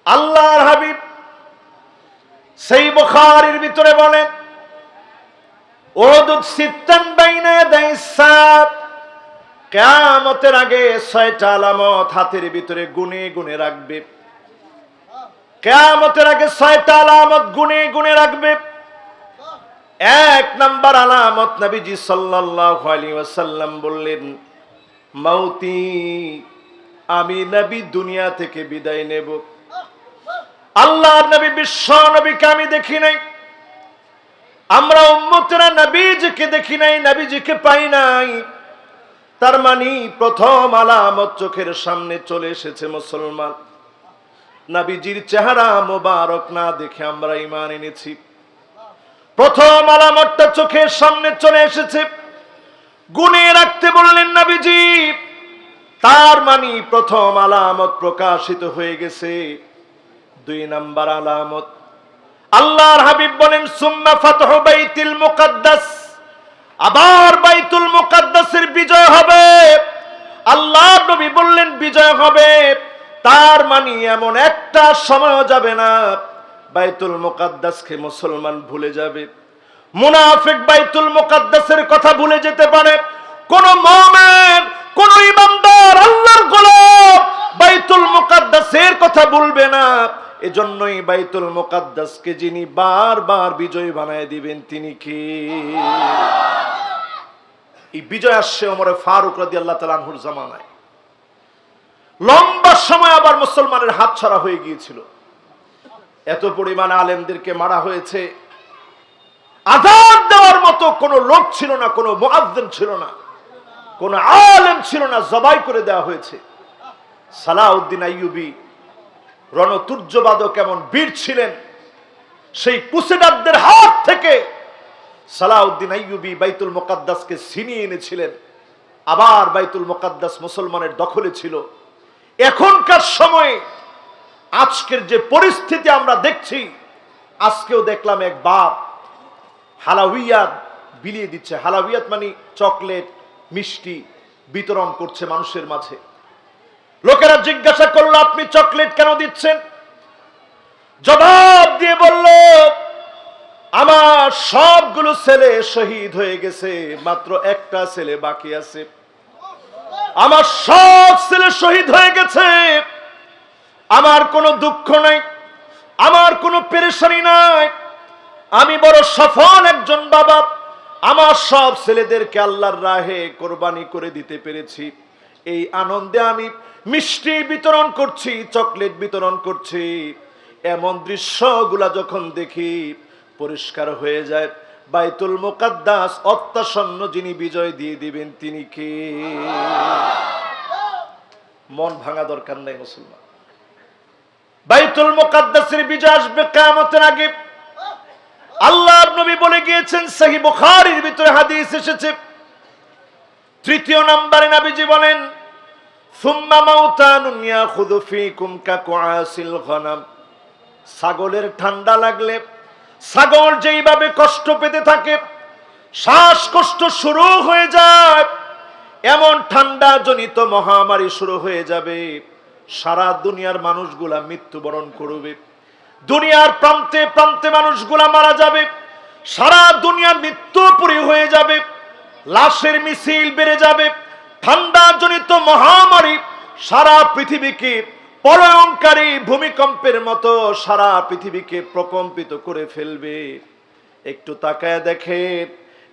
আল্লাহর হাবিব সেই বুখারীর ভিতরে বলেন, উহুদ সিত্তান বাইনা ইয়াদাইসাত, কিয়ামতের আগে 6টা আলামত হাতের ভিতরে গুনে গুনে রাখবে। কিয়ামতের আগে 6টা আলামত গুনে গুনে রাখবে। 1 নাম্বার আলামত নবীজি সাল্লাল্লাহু আলাইহি ওয়াসাল্লাম বললেন, মাউতি, আমি নবী দুনিয়া থেকে বিদায় নেব। আল্লাহর নবী বিশ্ব নবীকে আমি দেখি নাই, আমরা উম্মতেরা নবীজিকে দেখি নাই, নবীজিকে পাই নাই। তার মানে প্রথম আলামত চোখের সামনে চলে এসেছে মুসলমান। নবীজির চেহারা মোবারক না দেখে আমরা ঈমান এনেছি। প্রথম আলামতটা চোখের সামনে চলে এসেছে, গুনে রাখতে বললেন নবীজি। তার মানে প্রথম আলামত প্রকাশিত হয়ে গেছে। 2 নাম্বার আলামত, আল্লাহর হাবিব বলেন, সুম্মা ফাতহু বাইতুল মুকাদ্দাস, আবার বাইতুল মুকাদ্দাসের বিজয় হবে। আল্লাহর নবী বললেন বিজয় হবে, তার মানে এমন একটা সময় যাবে না বাইতুল মুকাদ্দাসকে মুসলমান ভুলে যাবে। মুনাফিক বাইতুল মুকাদ্দাসের কথা ভুলে যেতে পারে, কোন মুমিন, কোন ইমানদার আল্লাহর গোলাম বাইতুল মুকাদ্দাসের কথা ভুলবে না। এজন্যই বাইতুল মুকাদ্দাসকে যিনি বারবার বিজয় বানায় দিবেন তিনি কে? এই বিজয় আসছে ওমর ফারুক রাদিয়াল্লাহু তাআলা আনহুর জামানায়। লম্বা সময় আবার মুসলমানের হাত ছাড়া হয়ে গিয়েছিল। এত পরিমাণ আলেমদেরকে মারা হয়েছে, আযান দেওয়ার মতো কোনো লোক ছিল না, কোনো মুয়াজ্জিন ছিল না, কোনো আলেম ছিল না, জবাই করে দেওয়া হয়েছে। সালাউদ্দিন আইয়ুবী রণতুর্যবাদক কেমন বীর ছিলেন, সেই ক্রুসেডারদের হাত থেকে সালাউদ্দিন আইয়ুবী বাইতুল মুকাদ্দাসকে ছিনিয়ে এনেছিলেন। আবার বাইতুল মুকাদ্দাস মুসলমানের দখলে ছিল। এখনকার সময়ে আজকের যে পরিস্থিতি আমরা দেখছি, আজকেও দেখলাম এক বাপ হালাউইয়াত বিলিয়ে দিচ্ছে। হালাউইয়াত মানে চকলেট, মিষ্টি বিতরণ করছে মানুষের মাঝে। লোকেরা জিজ্ঞাসা করলো, আপনি চকলেট কেন দিচ্ছেন? জবাব দিয়ে বলল, আমার সবগুলো ছেলে শহীদ হয়ে গেছে, মাত্র একটা ছেলে বাকি আছে। আমার সব ছেলে শহীদ হয়ে গেছে, আমার কোনো দুঃখ নাই, আমার কোনো পেরেশানি নাই, আমি বড় সফল একজন বাবা। আমার সব ছেলেদেরকে আল্লাহর রাহে কোরবানি করে দিতে পেরেছি। এই আনন্দে আমি মিষ্টি বিতরণ করছি, চকলেট বিতরণ করছি। এমন দৃশ্যগুলা যখন দেখি পরিষ্কার হয়ে যায়, বাইতুল মুকাদ্দাস অত্যাসন্ন, যিনি বিজয় দিয়ে দিবেন তিনি কে? মন ভাঙা দরকার নাই মুসলমান। বাইতুল মুকাদ্দাসের বিজয় আসবে কিয়ামতের আগে। আল্লাহর নবী বলে গিয়েছেন, সহিহ বুখারীর ভিতরে হাদিস এসেছে। 3 নম্বরে নবীজি বলেন, সুম্মা মাউতানুন ইয়াখুযু ফীকুম কাকুআসিল গনাম, ছাগলের ঠান্ডা লাগলে ছাগল যেইভাবে কষ্ট পেতে থাকে, শ্বাসকষ্ট শুরু হয়ে যায়, এমন ঠান্ডা জনিত মহামারী শুরু হয়ে যাবে। সারা দুনিয়ার মানুষগুলা মৃত্যুবরণ করবে, দুনিয়ার প্রান্তে প্রান্তে মানুষগুলা মারা যাবে, সারা দুনিয়া মৃত্যুপুরী হয়ে যাবে, লাশের মিছিল বেড়ে যাবে। ঠান্ডা জনিত মহামারী সারা পৃথিবীকে প্রলয়ঙ্কারী ভূমিকম্পের মতো সারা পৃথিবীকে প্রকম্পিত করে ফেলবে। একটু তাকায় দেখেন,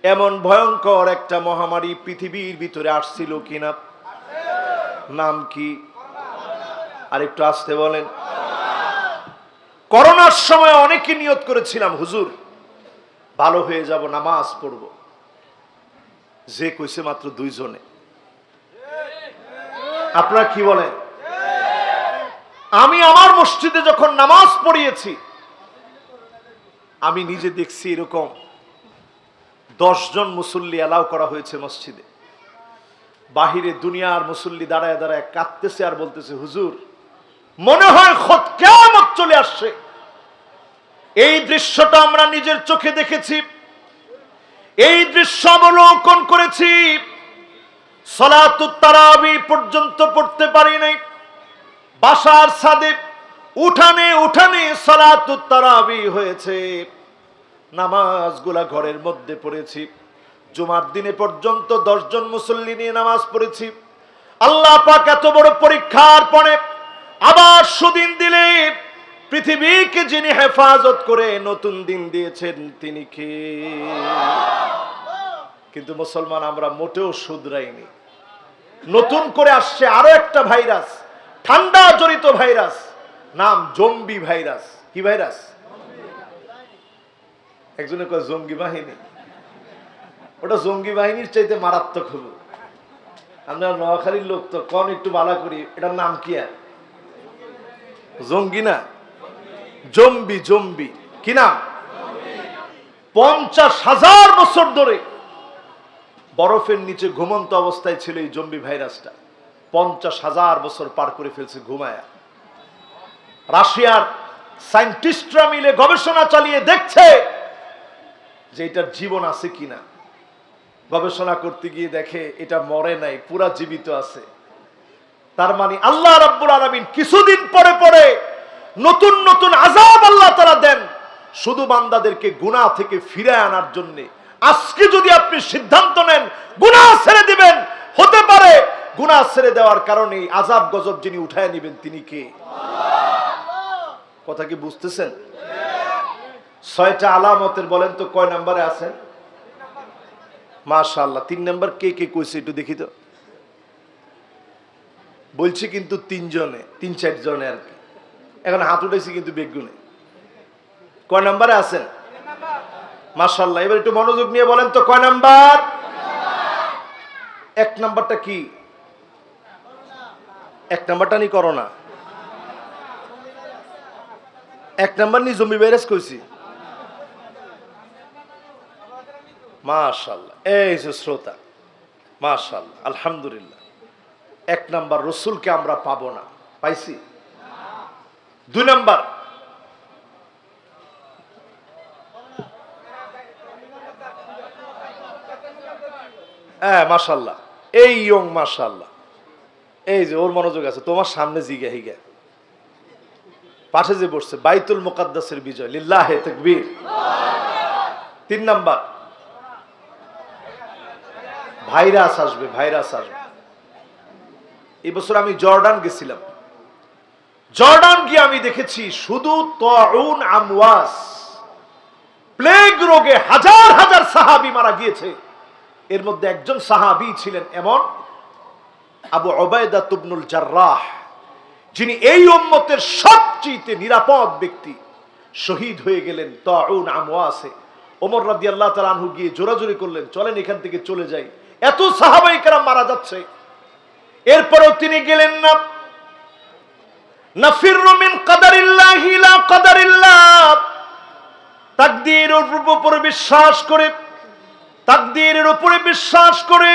এমন ভয়ঙ্কর একটা মহামারী পৃথিবীর ভিতরে আসছিল কিনা? নাম কি? আর একটু আসতে বলেন। করোনার সময় অনেকে নিয়ত করেছিলাম, হুজুর ভালো হয়ে যাব, নামাজ পড়ব। যে কইছে মাত্র 2 জনে। আপনারা কি বলেন? আমি আমার মসজিদে যখন নামাজ পড়িয়েছি, আমি নিজে দেখছি এরকম 10 জন মুসল্লি এলাও করা হয়েছে মসজিদে। বাহিরে দুনিয়ার মুসল্লি দাঁড়ায় দাঁড়ায় কাঁদতেছে আর বলতেছে, হুজুর মনে হয় কিয়ামত চলে আসছে। এই দৃশ্যটা আমরা নিজের চোখে দেখেছি, এই দৃশ্য অবলোকন করেছি। সালাতুত তারাবি পর্যন্ত পড়তে পারি নাই। বাসার ছাদে উঠানে উঠানে সালাতুত তারাবি হয়েছে, নামাজগুলা ঘরের মধ্যে পড়েছি। জুমার দিনে পর্যন্ত 10 জন মুসল্লি নিয়ে নামাজ পড়েছি। আল্লাহ পাক এত বড় পরীক্ষার পরে আবার সুদিন দিলে পৃথিবীকে যিনি হেফাজত করে নতুন দিন দিয়েছেন তিনি কে? কিন্তু মুসলমান আমরা মোটেও শুধরাইনি। নতুন করে আসছে আরো একটা ভাইরাস, ঠান্ডা জড়িত ভাইরাস, নাম জম্বি ভাইরাস। কি ভাইরাস? একজনে কয় জঙ্গি বাহিনী। ওটা জঙ্গি বাহিনীর চাইতে মারাত্মক হলো। আমরা নোয়াখালীর লোক তো কম একটু বালা করি, এটার নাম কি? আর জঙ্গি না, জম্বি। জম্বি কি নাম? 50,000 বছর ধরে বরফের নিচে ঘুমন্ত অবস্থায় ছিল এই জম্বি ভাইরাসটা। 50,000 বছর পার করে ফেলছে ঘুমায়া। রাশিয়ার সায়েন্টিস্টরা মিলে গবেষণা চালিয়ে দেখছে যে এটার জীবন আছে কিনা। গবেষণা করতে গিয়ে দেখে এটা মরে নাই, পুরা জীবিত আছে। তার মানে আল্লাহ রাব্বুল আলামিন কিছুদিন পরে পরে নতুন নতুন আযাব আল্লাহ তাআলা দেন শুধু বান্দাদেরকে গুনাহ থেকে ফিরে আনার জন্য। আজকে যদি আপনি সিদ্ধান্ত নেন গুনাহ ছেড়ে দিবেন, হতে পারে গুনাহ ছেড়ে দেওয়ার কারণে আযাব গজব যিনি উঠায় নেবেন তিনি কে? কথা কি বুঝতেছেন? 6টা আলামতের বলেন তো কয় নম্বরে আছেন? মাশাআল্লাহ। 3 নাম্বার কে কে কইছে একটু দেখি তো। বলছি কিন্তু 3 জনে, 3-4 জনে আর কি। এখন হাত উঠাইছি কিন্তু বেগুনে। কয় নম্বরে আছেন? মাশাআল্লাহ। এবার একটু মনোযোগ নিয়ে বলেন তো কয় নাম্বার? 1 নাম্বারটা কি? 1 নাম্বারটা নি করোনা। 1 নাম্বার নি জম্বি ভাইরাস কইছি। মাশাআল্লাহ। এই যে শ্রোতা, মাশাআল্লাহ, আলহামদুলিল্লাহ। 1 নাম্বার রসুলকে আমরা পাবো না, পাইছি। 2 নাম্বার মাশাআল্লাহ, এই ইয়ং মাশাআল্লাহ, এই যে ওর মনোযোগ আছে। তোমার সামনে জিগা হিগা পাশে যে বসছে, বাইতুল মুকাদ্দাসের বিজয়, লিল্লাহে তাকবীর। 3 নাম্বার ভাইরাস আসবে, ভাইরাস আসবে। এই বছর আমি জর্ডান গেছিলাম। জর্ডান গিয়ে আমি দেখেছি শুধু তাউন আমওয়াস, প্লেগ রোগে হাজার হাজার সাহাবী মারা গিয়েছে। এর মধ্যে একজন সাহাবী ছিলেন এমন আবু উবাইদা ইবনুল জাররাহ, যিনি এই উম্মতের সবচেয়ে নিরাপদ ব্যক্তি, শহীদ হয়ে গেলেন তাউন আমওয়াসে। ওমর রাদিয়াল্লাহু তাআলা আনহু গিয়ে জোরাজুরি করলেন, চলেন এখান থেকে চলে যাই, এত সাহাবায়ে কেরাম মারা যাচ্ছে। এরপরেও তিনি গেলেন না। নাফিরু মিন কাদারিল্লাহি ইলা কাদারিল্লাহ, তাকদীরের উপরে বিশ্বাস করে, তাকদীরের উপরে বিশ্বাস করে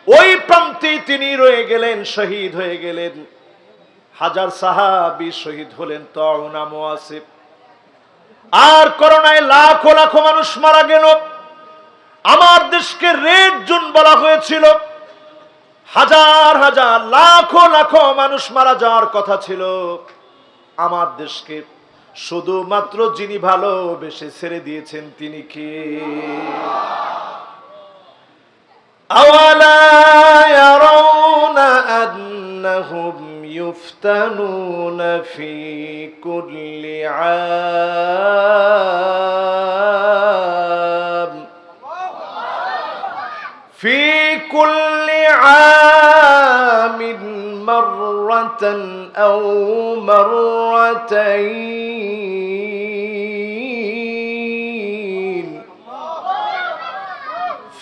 ওই প্রান্তে তিনি রয়ে গেলেন, শহীদ হয়ে গেলেন। হাজার সাহাবী শহীদ হলেন তাউন আমওয়াসে। আর করোনায় লাখো লাখো মানুষ মারা গেল। আমার দেশকে রেড জোন বলা হয়েছিল, হাজার হাজার লাখো লাখো মানুষ মারা যাওয়ার কথা ছিল। আমার দেশকে শুধুমাত্র যিনি ভালোবেসে ছেড়ে দিয়েছেন তিনি কে? আওয়ালা ইয়ারাউনা আন্নাহুম ইফতানুনা ফি কুল্লি আম ফি কুল্লি আমিন মাররাতান আও মাররাতাইন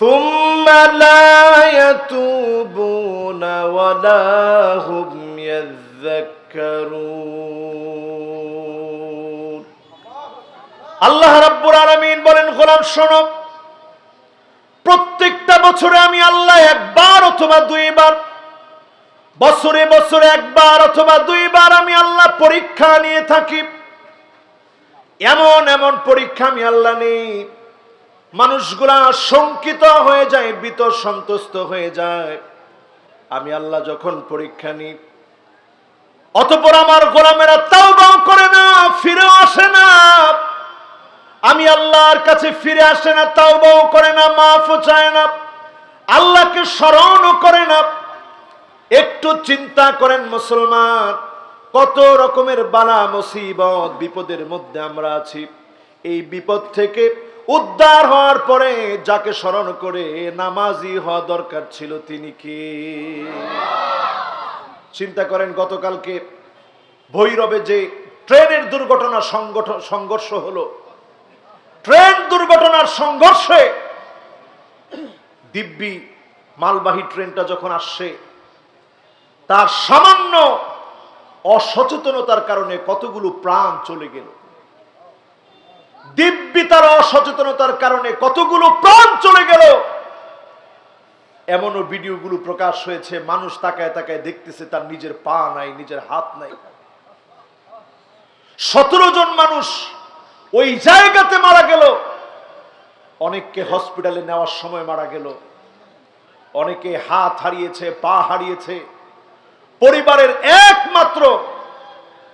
সুম্মা লা ইয়াতুবুনা ওয়ালা হুম ইয়াযাক্কারুন। আল্লাহ রাব্বুল আলামিন বলেন, গোলাম শোনো, প্রত্যেকটা বছরে আমি আল্লাহ একবার অথবা 2 বার, বছরে বছরে একবার অথবা 2 বার আমি আল্লাহ পরীক্ষা নিয়ে থাকি। এমন এমন পরীক্ষা আমি আল্লাহ নেই, মানুষগুলা শঙ্কিত হয়ে যায়, ভীত সন্ত্রস্ত হয়ে যায়। আমি আল্লাহ যখন পরীক্ষা নিই, অতঃপর আমার গোলামেরা তাওবা আল্লাহর কাছে ফিরে আসে না, তাওবাও করে না, মাফও চায় না, আল্লাহকে স্মরণও করে না। একটু চিন্তা করেন মুসলমান, কত রকমের বালা মুসিবত বিপদের মধ্যে আমরা আছি। এই বিপদ থেকে উদ্ধার হওয়ার পরে যাকে স্মরণ করে নামাজি হওয়া দরকার ছিল, তিনি কে? চিন্তা করেন, গতকালকে ভৈরবে যে ট্রেনের দুর্ঘটনা সংঘর্ষ হলো, ট্রেন দুর্ঘটনার সংঘর্ষে দিব্যি মালবাহী ট্রেনটা যখন আসছে, তার সামান্য অসচেতনতার কারণে কতগুলো প্রাণ চলে গেল। দিব্যি তার অসচেতনতার কারণে কতগুলো প্রাণ চলে গেল। এমনও ভিডিওগুলো প্রকাশ হয়েছে, মানুষ তাকায় তাকায় দেখতেছে, তার নিজের পা নাই, নিজের হাত নাই। 17 জন মানুষ ওই জায়গাতে মারা গেল। অনেককে হসপিটালে নেওয়ার সময় মারা গেল, অনেকে হাত হারিয়েছে, পা হারিয়েছে। পরিবারের একমাত্র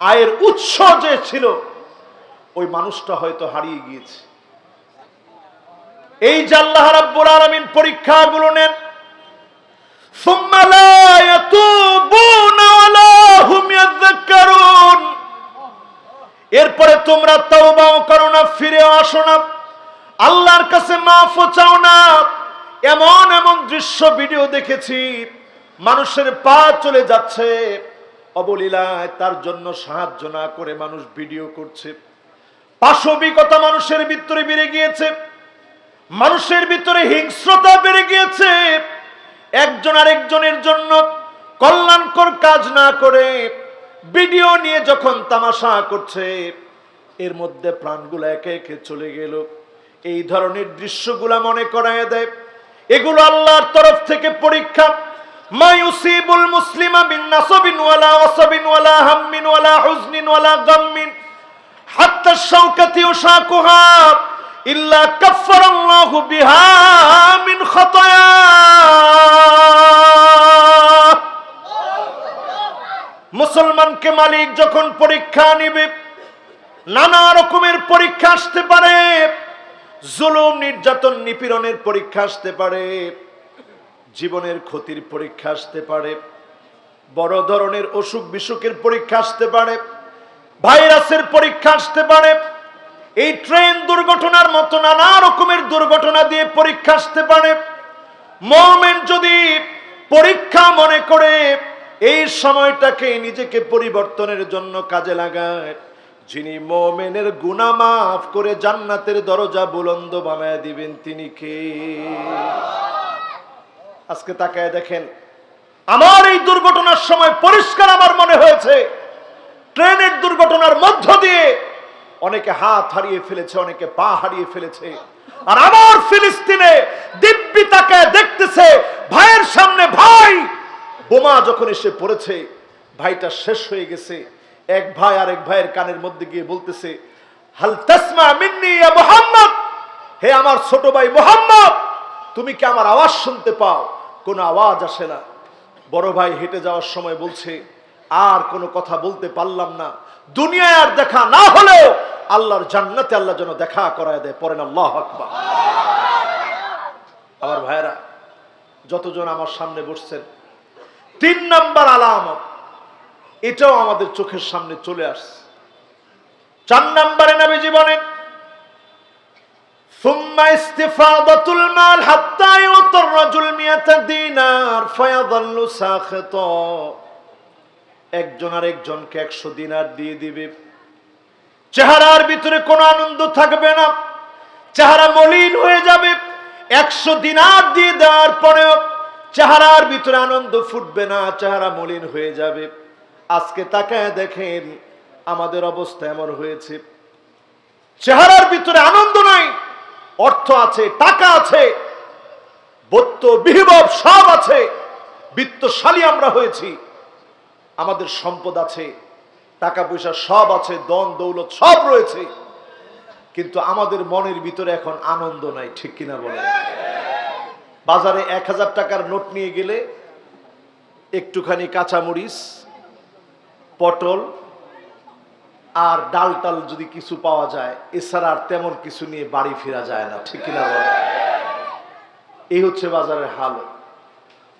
আয়ের উৎস যে ছিল, ওই মানুষটা হয়তো হারিয়ে গিয়েছে। এই যে আল্লাহ রাব্বুল আলামিন পরীক্ষাগুলো নেন, সুম্মা লা ইয়াতুবুনা ওয়ালা হুম ইয়াযাক্কারুন, এরপরে তোমরা তাওবাও করো না, ফিরে আসো না, আল্লাহর কাছে মাফও চাও না। এমন এমন দৃশ্য ভিডিও দেখেছি, মানুষের পা চলে যাচ্ছে, অবলীলায় তার জন্য সাহায্য না করে মানুষ ভিডিও করছে। পাশবিকতা মানুষের ভিতরে বেড়ে গিয়েছে, মানুষের ভিতরে হিংস্রতা বেড়ে গিয়েছে। একজন আরেকজনের জন্য কল্যাণকর কাজ না করে ভিডিও নিয়ে যখন তামাশা করছে, এর মধ্যে প্রাণগুলো একে একে চলে গেল। এই ধরনের দৃশ্যগুলা মনে করায় দেয় এগুলো আল্লাহর তরফ থেকে পরীক্ষা। মা ইউসিবুল মুসলিমা বিন নাসাবিন ওয়ালা ওয়াসাবিন ওয়ালা হাম্মিন ওয়ালা হুজনিন ওয়ালা গাম্মিন হাত্তা শাওকাতি ওয়াশাকুহা ইল্লা কাফফারাল্লাহু বিহা মিন খাতায়া। মুসলমানকে মালিক যখন পরীক্ষা নিবে, নানা রকমের পরীক্ষা আসতে পারে, জুলুম নির্যাতন নিপীড়নের পরীক্ষা আসতে পারে, জীবনের ক্ষতির পরীক্ষা আসতে পারে, বড় ধরনের অসুখ বিসুখের পরীক্ষা আসতে পারে, ভাইরাসের পরীক্ষা আসতে পারে। এই ট্রেন দুর্ঘটনার মতো নানা রকমের দুর্ঘটনা দিয়ে পরীক্ষা আসতে পারে। মুমিন যদি পরীক্ষা মনে করে এই সময়টাকে নিজেকে পরিবর্তনের জন্য কাজে লাগায়, যিনি মুমিনের গুনাহ মাফ করে জান্নাতের দরজা বুলন্দ বানায় দিবেন, তিনি কে? আজকে তাকায় দেখেন, আমার এই দুর্ঘটনার সময় পরিষ্কার আমার মনে হয়েছে, ট্রেনের দুর্ঘটনার মধ্য দিয়ে অনেকে হাত হারিয়ে ফেলেছে, অনেকে পা হারিয়ে ফেলেছে। আর আমার ফিলিস্তিনে দিব্যি তাকায় দেখতেছে, ভাইয়ের সামনে ভাই বোমা যখন এসে পড়েছে, ভাইটা শেষ হয়ে গেছে। এক ভাই আরেক ভাইয়ের কানের মধ্যে গিয়ে বলতেছে, হাল তাসমা মিন্নি ইয়া মুহাম্মদ, হে আমার ছোট ভাই মুহাম্মদ, তুমি কি আমার আওয়াজ শুনতে পাও? কোনো আওয়াজ আসে না। বড় ভাই হেঁটে যাওয়ার সময় বলছে, আর কোনো কথা বলতে পারলাম না, দুনিয়ায় আর দেখা না হলেও আল্লাহর জান্নাতে আল্লাহ যেন দেখা করায় দেয়। পড়েন আল্লাহু আকবার। আমার ভাইরা, যতজন আমার সামনে বসছেন, 3 নাম্বার আলামত এটাও আমাদের চোখের সামনে চলে আসছে। 4 নম্বরে নবীজি বলেন, সুম্মা ইস্তিফাদাতুল মাল হাত্তা ইউতার রাজুল 100 দিনার ফায়াযাল্লু সাখিতা, একজন আরেকজনকে 100 দিনার দিয়ে দিবে, চেহারার ভিতরে কোনো আনন্দ থাকবে না, চেহারা মলিন হয়ে যাবে। 100 দিনার দিয়ে দেওয়ার পরেও চেহারার ভিতরে আনন্দ ফুটবে না, চেহারা মলিন হয়ে যাবে। আজকে তাকায় দেখেন আমাদের অবস্থা এমন হয়েছে, চেহারার ভিতরে আনন্দ নাই, অর্থ আছে, টাকা আছে, বত্ত বিভব সব আছে, বিত্তশালী আমরা হয়েছি, আমাদের সম্পদ আছে, টাকা পয়সা সব আছে, দন দৌলত সব রয়েছে, কিন্তু আমাদের মনের ভিতরে এখন আনন্দ নাই। ঠিক কিনা বলেন? বাজারে 1000 টাকার নোট নিয়ে গেলে একটুখানি কাঁচামরিচ, পটল, আর ডাল টাল যদি কিছু পাওয়া যায়, এছাড়া আর তেমন কিছু নিয়ে বাড়ি ফেরা যায় না, ঠিক কিনা বলে? এই হচ্ছে বাজারের হাল।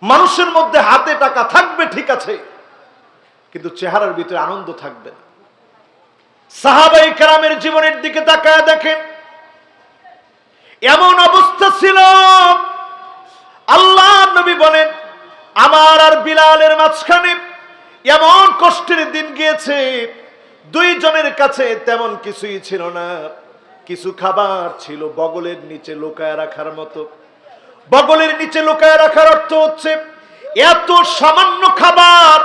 মানুষের মধ্যে হাতে টাকা থাকবে ঠিক আছে, কিন্তু চেহারার ভিতরে আনন্দ থাকবে না। সাহাবায়ে কেরামের জীবনের দিকে তাকায় দেখেন, এমন অবস্থা ছিল, আল্লাহর নবী বলেন আমার আর বিলালের মাঝখানে এমন কষ্টের দিন গিয়েছে, দুইজনের কাছে তেমন কিছুই ছিল না। কিছু খাবার ছিল বগলের নিচে লুকায় রাখার মতো। বগলের নিচে লুকায় রাখার অর্থ হচ্ছে এত সামান্য খাবার,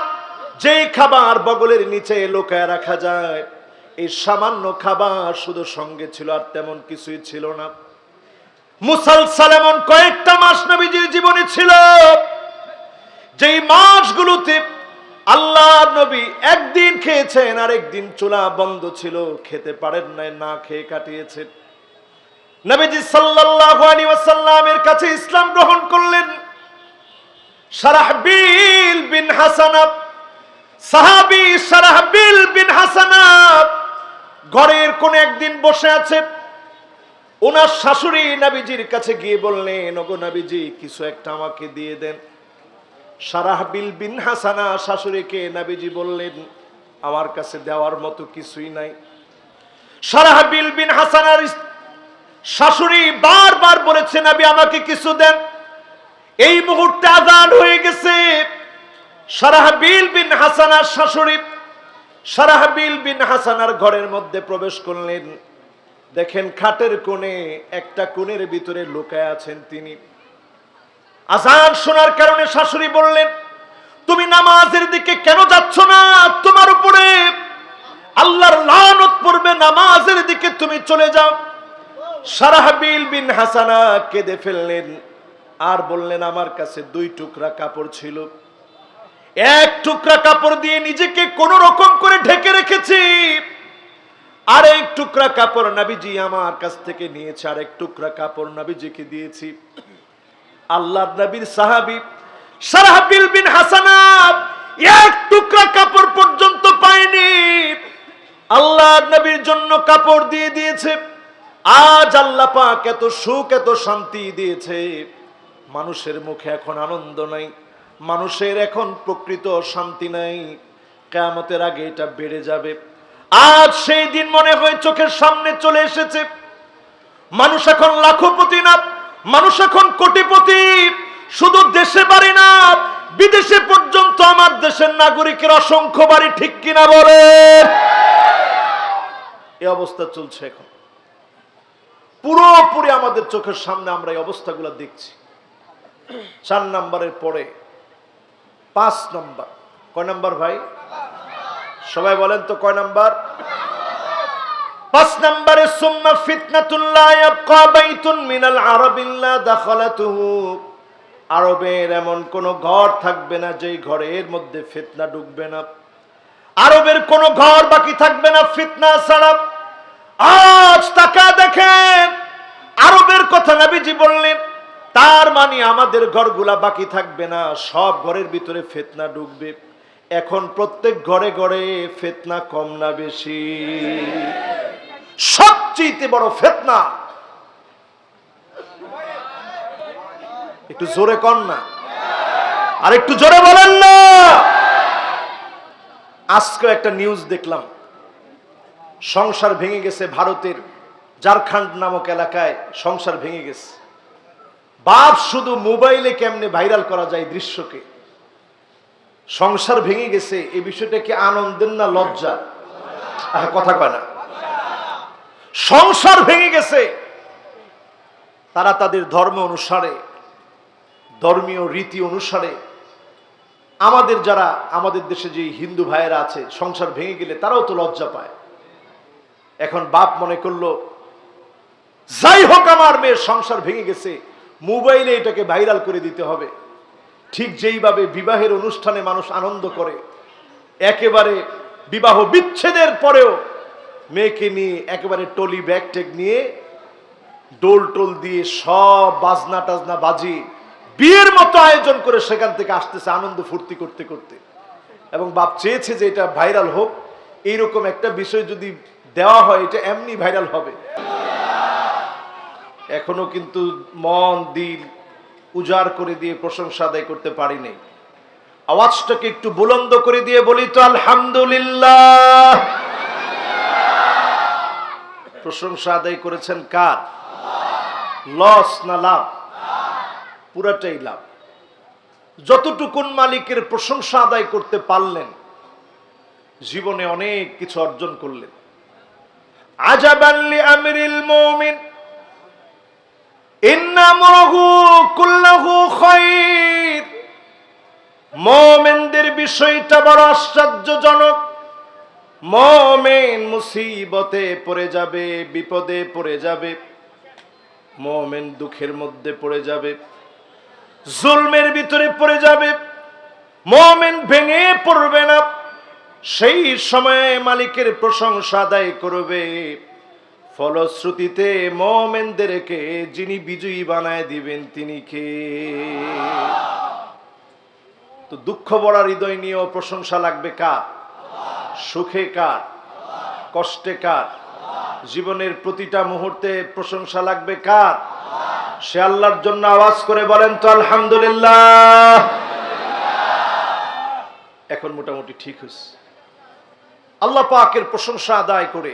যেই খাবার বগলের নিচে লুকায় রাখা যায়, এই সামান্য খাবার শুধু সঙ্গে ছিল, আর তেমন কিছুই ছিল না। মুসালসাল এমন কয়েকটা মাস নবীজির জীবনে ছিল, যেই মাসগুলোতে আল্লাহ নবী একদিন খেয়েছেন, আর একদিন চুলা বন্ধ ছিল, খেতে পারেন নাই, না খেয়ে কাটিয়েছেন। নবীজি সাল্লাল্লাহু আলাইহি ওয়াসাল্লামের কাছে ইসলাম গ্রহণ করলেন শারাহবিল বিন হাসানা। সাহাবী শারাহবিল বিন হাসানা ঘরের কোন একদিন বসে আছেন, ওনার শাশুড়ি নবীজির কাছে গিয়ে বললেন, ওগো নবীজি, কিছু একটা আমাকে দিয়ে দেন। শারাহবিল বিন হাসানা শাশুড়িকে নবীজি বললেন, আমার কাছে দেওয়ার মতো কিছুই নাই। শারাহবিল বিন হাসানার শাশুড়ি বারবার বলেছে, নবী আমাকে কিছু দেন। এই মুহূর্তে আযান হয়ে গেছে। শারাহবিল বিন হাসানার শাশুড়ি শারাহবিল বিন হাসানার ঘরের মধ্যে প্রবেশ করলেন। দেখেন খাটের কোণে, একটা কোণের ভিতরে লুকায় আছেন তিনি। আযান শোনার কারণে শাশুড়ি বললেন, তুমি নামাজের দিকে কেন যাচ্ছ না? তোমার উপরে আল্লাহর লানত পড়বে, নামাজের দিকে তুমি চলে যাও। শারাহবিল বিন হাসানা কেঁদে ফেললেন আর বললেন, আমার কাছে 2 টুকরা কাপড় ছিল, 1 টুকরা কাপড় দিয়ে নিজেকে কোন রকম করে ঢেকে রেখেছি, আর 1 টুকরা কাপড় নবীজি আমার কাছ থেকে নিয়েছে, আর 1 টুকরা কাপড় নবীজিকে দিয়েছি। আল্লাহর নবীর সাহাবী শারাহবিল বিন হাসানা 1 টুকরা কাপড় পর্যন্ত পায়নি, আল্লাহর নবীর জন্য কাপড় দিয়ে দিয়েছে। আজ আল্লাহ পাক এত সুখ, এত শান্তি দিয়েছে, মানুষের মুখে এখন আনন্দ নাই, মানুষের এখন প্রকৃত শান্তি নাই। কিয়ামতের আগে এটা বেড়ে যাবে। আজ সেই দিন মনে হয় চোখের সামনে চলে এসেছে। মানুষ এখন লাখপতি না, মানুষ এখন কোটিপতি। শুধু দেশে বাড়ি না, বিদেশে পর্যন্ত আমার দেশের নাগরিকের অসংখ্য বাড়ি, ঠিক কিনা বলে? এই অবস্থা চলছে এখন পুরোপুরি আমাদের চোখের সামনে, আমরা এই অবস্থাগুলো দেখছি। 4 নম্বরের পরে 5 নম্বর। কয় নম্বর ভাই? সবাই বলেন তো কয় নম্বর? 5 নম্বরে সুম্মা ফিতনাতুল লা ইয়াবকা বাইতুন মিনাল আরাবি ইল্লা দাখালাতুহু। আরবের এমন কোন ঘর থাকবে না যেই ঘরের মধ্যে ফিতনা ঢুকবে না। আরবের কোন ঘর বাকি থাকবে না ফিতনা ছাড়া। আজ তাকা দেখেন, আরবের কথা নবীজি বললেন, তার মানে আমাদের ঘরগুলা বাকি থাকবে না, সব ঘরের ভিতরে ফিতনা ঢুকবে। এখন প্রত্যেক ঘরে ঘরে ফিতনা কম না বেশি? সবচেয়ে বড় ফিতনা, একটু জোরে কন না, আর একটু জোরে বলেন না। আজকে একটা নিউজ দেখলাম, সংসার ভেঙে গেছে ভারতের ঝাড়খণ্ড নামক এলাকায়, সংসার ভেঙে গেছে। বাপ শুধু মোবাইলে কেমনে ভাইরাল করা যায় দৃশ্যকে, সংসার ভেঙে গেছে। এই বিষয়টা কি আনন্দের না লজ্জা? কথা কয় না। সংসার ভেঙে গেছে, তারা তাদের ধর্ম অনুসারে, ধর্মীয় রীতি অনুসারে, আমাদের যারা আমাদের দেশে যে হিন্দু ভাইয়েরা আছে, সংসার ভেঙে গেলে তারাও তো লজ্জা পায়। এখন বাপ মনে করলো, যাই হোক আমার মেয়ের সংসার ভেঙে গেছে, মোবাইলে এটাকে ভাইরাল করে দিতে হবে। ঠিক যেইভাবে বিবাহের অনুষ্ঠানে মানুষ আনন্দ করে, একেবারে বিবাহ বিচ্ছেদের পরেও মেয়েকে নিয়ে একেবারে টলি ব্যাগ টেক নিয়ে ডোল টোল দিয়ে সব বাজনা টাজনা বাজি বিয়ের মতো আয়োজন করে সেখান থেকে আসতেছে আনন্দ ফুর্তি করতে করতে। এবং বাপ চেয়েছে যে এটা ভাইরাল হোক, এইরকম একটা বিষয় যদি দেওয়া হয়, এটা এমনি ভাইরাল হবে। এখনো কিন্তু মন দিল উজাড় করে দিয়ে প্রশংসা আদায় করতে পারি নাই। আওয়াজটাকে একটু বুলন্দ করে দিয়ে বলি তো আলহামদুলিল্লাহ। প্রশংসা আদায় করেছেন কার? লস না লাভ? পুরাটাই লাভ। যতটুকুন মালিকের প্রশংসা আদায় করতে পারলেন, জীবনে অনেক কিছু অর্জন করলেন। আজাবান লিআমরিল মুমিন ইন্না আমরাহু কুল্লুহু খায়র। মুমিনদের বিষয়টা বড় আশ্চর্যজনক। মুমিন মুসিবতে পড়ে যাবে, বিপদে পড়ে যাবে, মুমিন দুঃখের মধ্যে পড়ে যাবে, জুলমের ভিতরে পড়ে যাবে, মুমিন ভেঙে পড়বে না। সেই সময়ে মালিকের প্রশংসা আদায় করবে। ফলশ্রুতিতে মুমিনদেরকে যিনি বিজয়ী বানায় দিবেন তিনি কে? তো দুঃখ ভরা হৃদয় নিয়েও প্রশংসা লাগবে কার? সুখে কার? কষ্টে কার? জীবনের প্রতিটা মুহূর্তে প্রশংসা লাগবে কার? সে আল্লাহর জন্য আওয়াজ করে বলেন তো আলহামদুলিল্লাহ। এখন মোটামুটি ঠিক হয়েছে। আল্লাহ পাকের প্রশংসা আদায় করে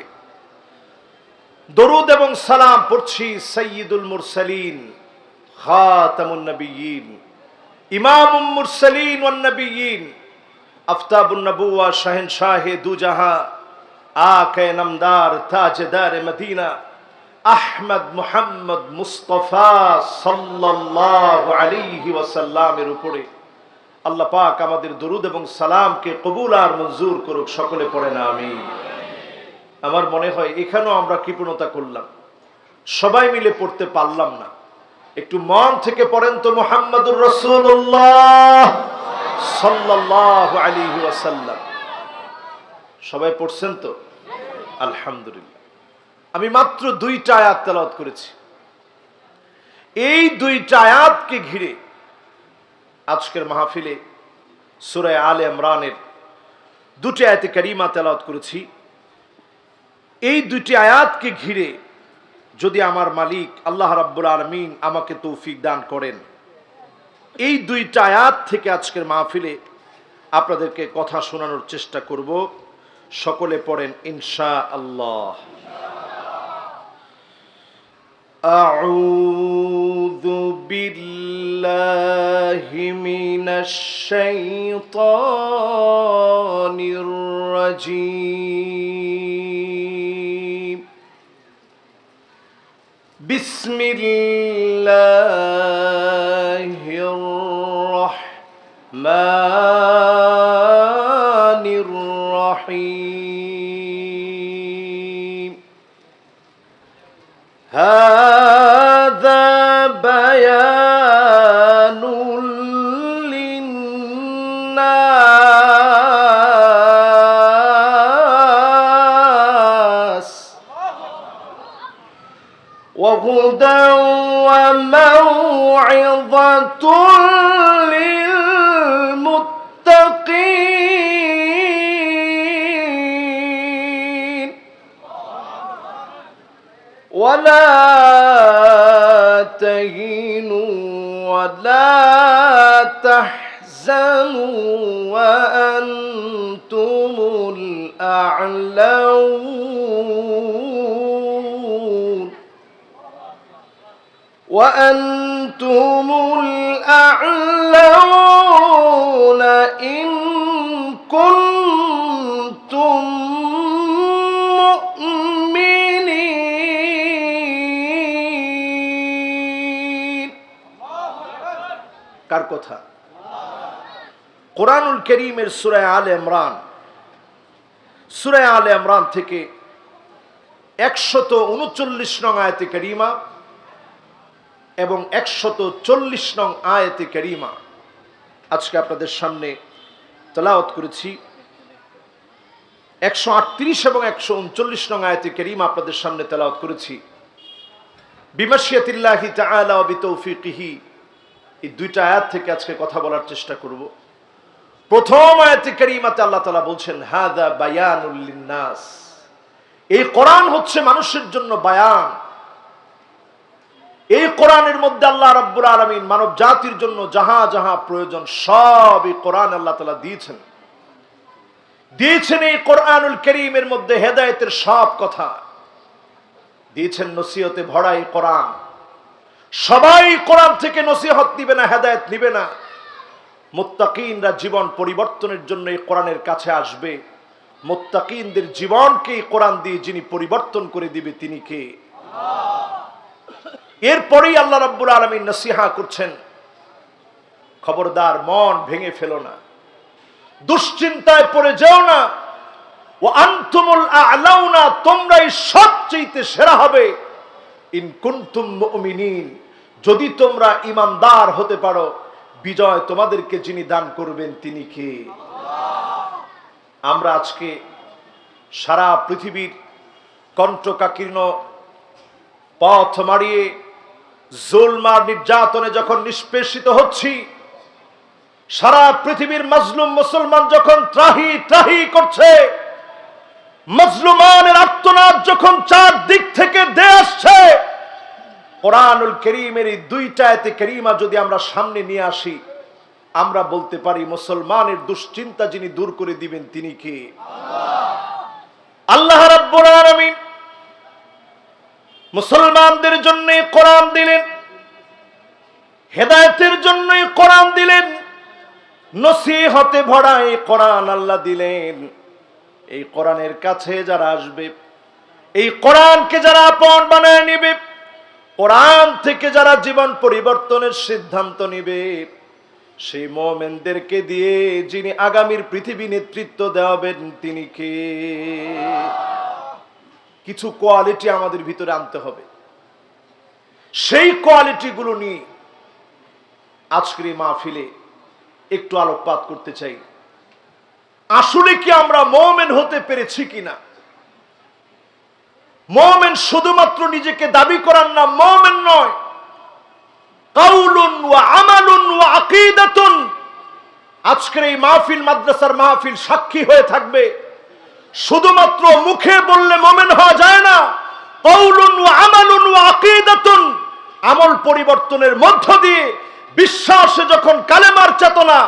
দরুদ এবং সালাম পড়ছি সাইয়্যিদুল মুরসালিন, খাতামুন নবিয়্যিন, ইমামুল মুরসালিন ওয়ান নবিয়্যিন, আফতাবুন নবুওয়া, শাহেনশাহে দু জাহাঁ, আকে নামদার, তাজদার মদিনা, আহমদ মুহাম্মদ মুস্তাফা সাল্লাল্লাহু আলাইহি ওয়াসাল্লামের উপরে আল্লাহ পাক আমাদের দরুদ এবং সালামকে কবুল আর মঞ্জুর করুক। সকলে পড়েন আমিন। আমার মনে হয় এখানেও আমরা কৃপণতা করলাম, সবাই মিলে পড়তে পারলাম না। একটু মন থেকে পড়েন তো মুহাম্মাদুর রাসূলুল্লাহ সাল্লাল্লাহু আলাইহি ওয়াসাল্লাম। সবাই পড়ছেন তো? আলহামদুলিল্লাহ। আমি মাত্র 2টা আয়াত তেলাওয়াত করেছি। এই 2টা আয়াতকে ঘিরে আজকের মাহফিলে সূরা আলে ইমরানের 2টি আয়াতে কারিমা তেলাওয়াত করেছি। এই 2টি আয়াতকে ঘিরে যদি আমার মালিক আল্লাহ রাব্বুল আলামিন আমাকে তৌফিক দান করেন, এই 2টা আয়াত থেকে আজকের মাহফিলে আপনাদেরকে কথা শোনানোর চেষ্টা করব। সকলে পড়েন ইনশাআল্লাহ। আউযু বিল্লাহি মিনাশ শাইতানির রাজীম। বিসমিল্লাহির রাহমানির রাহিম। হাযা বায়ানুল লিন্নাস ওয়া হুদান ওয়া মাউইযাতুল লিল মুত্তাকিন। ولا تهنوا ولا تحزنوا وأنتم الأعلون وأنتم الأعلون إن كنتم কার কথা? কোরআনুল কারীমের সূরা আলে ইমরান, সূরা আলে ইমরান থেকে 139 নং আয়াতে কারীমা এবং 140 নং আয়াতে কারীমা আজকে আপনাদের সামনে তেলাওয়াত করেছি। 138 এবং 139 নং আয়াতে কারীমা আপনাদের সামনে তেলাওয়াত করেছি। বিমাশিয়াতিল্লাহি তাআলা ওয়া বিতৌফিকিহি, এই 2টা আয়াত থেকে আজকে কথা বলার চেষ্টা করব। প্রথম আয়াতে কারিমাতে আল্লাহ তাআলা বলছেন হাদা বায়ানুল লিন্নাস, এই কোরআন হচ্ছে মানুষের জন্য বায়ান। এই কোরআনের মধ্যে আল্লাহ রাব্বুল আলামিন মানব জাতির জন্য যাহা যাহা প্রয়োজন সব এই কোরআন আল্লাহ তাআলা দিয়েছেন। এই কোরআনুল কারীমের মধ্যে হেদায়েতের সব কথা দিয়েছেন, নসিহতে ভরা এই কোরআন। সবাই কোরআন থেকে নসিহত নিবে না, হেদায়েত নিবে না। মুত্তাকিনরা জীবন পরিবর্তনের জন্য এই কোরআনের কাছে আসবে। মুত্তাকিনদের জীবনকে এই কোরআন দিয়ে যিনি পরিবর্তন করে দিবে তিনি কে? এরপরেই আল্লাহ রাব্বুল আলামিন নসিহত করছেন, খবরদার মন ভেঙে ফেলো না, দুশ্চিন্তায় পড়ে যেও না। ওয়া আনতুমুল আ'লাউনা, তোমরাই সবচেয়ে সেরা হবে। ইন কুনতুম মুমিনিন, যদি তোমরা ঈমানদার হতে পারো, বিজয় তোমাদেরকে যিনি দান করবেন তিনি কে? আমরা আজকে সারা পৃথিবীর কণ্টকাকীর্ণ পথ মারিয়ে জুলম আর নির্যাতনে যখন নিষ্পেষিত হচ্ছি, সারা পৃথিবীর মাজলুম মুসলমান যখন ত্রাহি ত্রাহি করছে, মাজলুমানের আর্তনাদ যখন চারদিক থেকে দেয়ে আসছে, কোরআনুল কারীমের এই দুইটা আয়াতে কারীমা যদি আমরা সামনে নিয়ে আসি, আমরা বলতে পারি মুসলমানের দুশ্চিন্তা যিনি দূর করে দিবেন তিনি কে? আল্লাহ রাব্বুল আলামিন মুসলমানদের জন্য কোরআন দিলেন, হেদায়েতের জন্য কোরআন দিলেন, নসিহতে ভরা এই কোরআন আল্লাহ দিলেন। এই কোরআনের কাছে যারা আসবে, এই কোরআনকে যারা আপন বানায় নেবে, কোরআন থেকে যারা জীবন পরিবর্তনের সিদ্ধান্ত নেবে, সেই মুমিনদেরকে দিয়ে যিনি আগামীর পৃথিবী নেতৃত্ব দেওয়াবেন তিনি কে? কিছু কোয়ালিটি আমাদের ভিতরে আনতে হবে। সেই কোয়ালিটিগুলো নিয়ে আজকের এই মাহফিলে একটু আলোকপাত করতে চাই। আসলে কি আমরা মুমিন হতে পেরেছি কিনা? মুমিন শুধুমাত্র নিজেকে দাবি করার না, মুমিন নয়, কাউলুন ওয়া আমালুন ওয়া আকীদাতুন। আজকের এই মাহফিল মাদ্রাসার মাহফিল সাক্ষী হয়ে থাকবে। শুধুমাত্র মুখে বললে মুমিন হওয়া যায় না, কাউলুন ওয়া আমালুন ওয়া আকীদাতুন, আমল পরিবর্তনের মধ্য দিয়ে বিশ্বাসে যখন কালেমার চেতনা,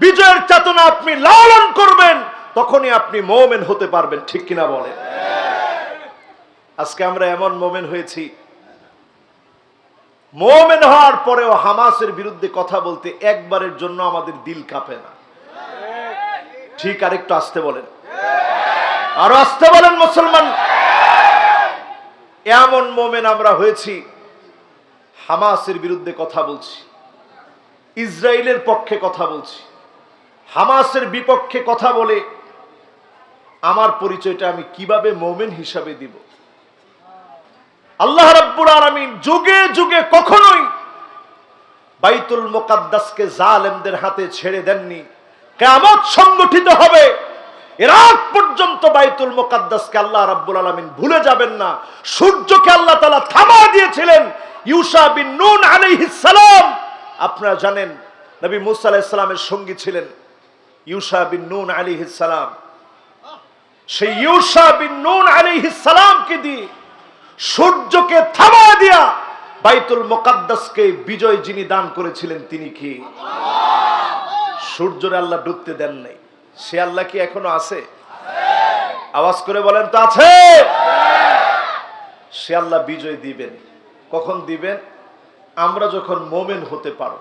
বিজয়ের চেতনা আপনি লালন করবেন, তখনই আপনি মুমিন হতে পারবেন। ঠিক কিনা বলেন? আজকে আমরা এমন মুমিন হয়েছি, মুমিন হওয়ার পরেও হামাসের বিরুদ্ধে কথা বলতে একবারের জন্য আমাদের দিল কাঁপে না। ঠিক, আরেকটু আস্তে বলেন, আরো আস্তে বলেন মুসলমান। এমন মুমিন আমরা হয়েছি, হামাসের বিরুদ্ধে কথা বলছি, ইসরায়েলের পক্ষে কথা বলছি, হামাসের বিপক্ষে কথা বলে আমার পরিচয়টা আমি কিভাবে মুমিন হিসাবে দিব? আল্লাহ রাব্বুল আলামিন যুগে যুগে কখনোই বাইতুল মুকাদ্দাসকে জালেমদের হাতে ছেড়ে দেননি। কিয়ামত সংগঠিত হবে, এর আগ পর্যন্ত বাইতুল মুকাদ্দাসকে আল্লাহ রাব্বুল আলামিন ভুলে যাবেন না। সূর্যকে আল্লাহ তাআলা থামা দিয়েছিলেন ইউশা বিন নুন আলাইহিস সালাম। আপনারা জানেন নবী মুসা আলাইহিস সালামের সঙ্গী ছিলেন ইউশা বিন নুন আলাইহিস সালাম। সেই ইউশা বিন নুন আলাইহিস সালামকে দিয়ে সূর্যকে থামা দিয়া বাইতুল মুকাদ্দাসকে বিজয় যিনি দান করেছিলেন তিনি কি? সূর্যরে আল্লাহ ডুবতে দেন নাই। সে আল্লাহ কি এখনো আছে? আওয়াজ করে বলেন তো আছে। সে আল্লাহ বিজয় দিবেন। কখন দিবেন? আমরা যখন মুমিন হতে পারো।